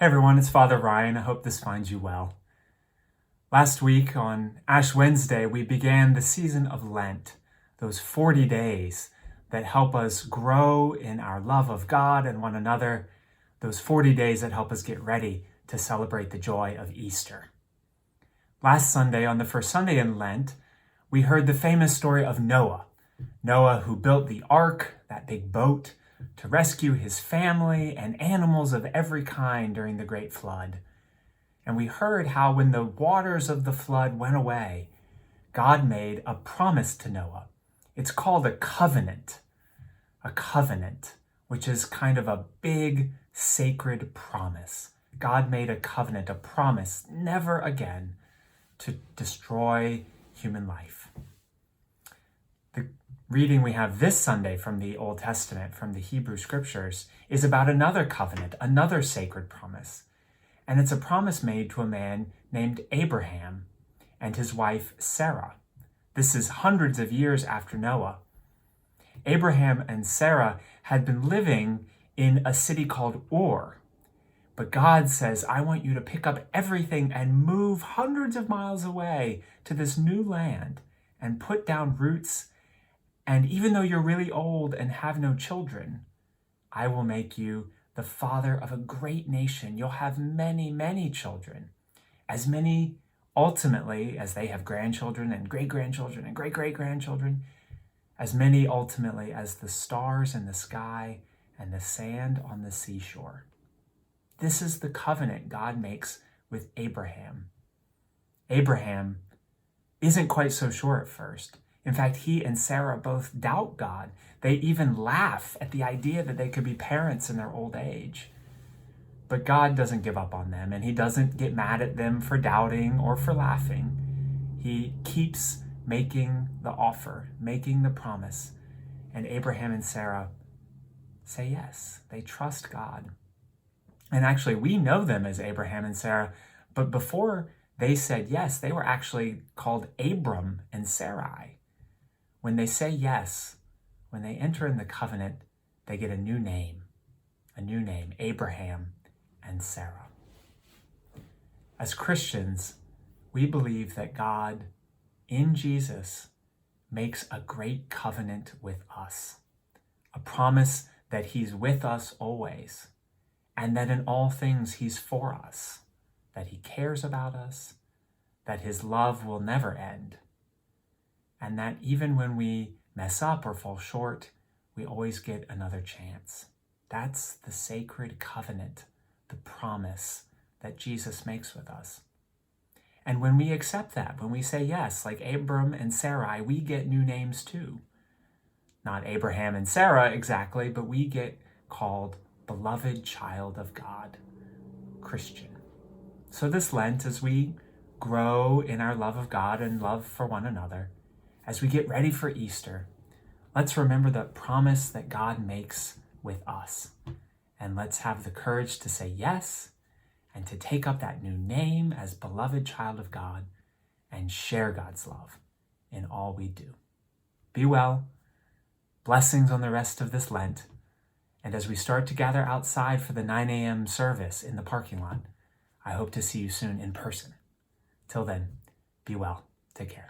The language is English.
Hey everyone, it's Father Ryan. I hope this finds you well. Last week on Ash Wednesday, we began the season of Lent, those 40 days that help us grow in our love of God and one another, those 40 days that help us get ready to celebrate the joy of Easter. Last Sunday, on the first Sunday in Lent, we heard the famous story of Noah. Noah who built the ark, that big boat, to rescue his family and animals of every kind during the great flood. And we heard how when the waters of the flood went away, God made a promise to Noah. It's called a covenant, which is kind of a big sacred promise. God made a covenant, a promise never again to destroy human life. The reading we have this Sunday from the Old Testament, from the Hebrew Scriptures, is about another covenant, another sacred promise. And it's a promise made to a man named Abraham and his wife Sarah. This is hundreds of years after Noah. Abraham and Sarah had been living in a city called Ur. But God says, I want you to pick up everything and move hundreds of miles away to this new land and put down roots. And even though you're really old and have no children, I will make you the father of a great nation. You'll have many, many children, as many ultimately as they have grandchildren and great-grandchildren and great-great-grandchildren, as many ultimately as the stars in the sky and the sand on the seashore. This is the covenant God makes with Abraham. Abraham isn't quite so sure at first. In fact, he and Sarah both doubt God. They even laugh at the idea that they could be parents in their old age. But God doesn't give up on them, and he doesn't get mad at them for doubting or for laughing. He keeps making the offer, making the promise. And Abraham and Sarah say yes. They trust God. And actually, we know them as Abraham and Sarah, but before they said yes, they were actually called Abram and Sarai. When they say yes, when they enter in the covenant, they get a new name, Abraham and Sarah. As Christians, we believe that God, in Jesus, makes a great covenant with us, a promise that he's with us always, and that in all things he's for us, that he cares about us, that his love will never end, and that even when we mess up or fall short, we always get another chance. That's the sacred covenant, the promise that Jesus makes with us. And when we accept that, when we say yes, like Abram and Sarai, we get new names too. Not Abraham and Sarah exactly, but we get called beloved child of God, Christian. So this Lent, as we grow in our love of God and love for one another, as we get ready for Easter, let's remember the promise that God makes with us. And let's have the courage to say yes and to take up that new name as beloved child of God and share God's love in all we do. Be well. Blessings on the rest of this Lent. And as we start to gather outside for the 9 a.m. service in the parking lot, I hope to see you soon in person. Till then, be well. Take care.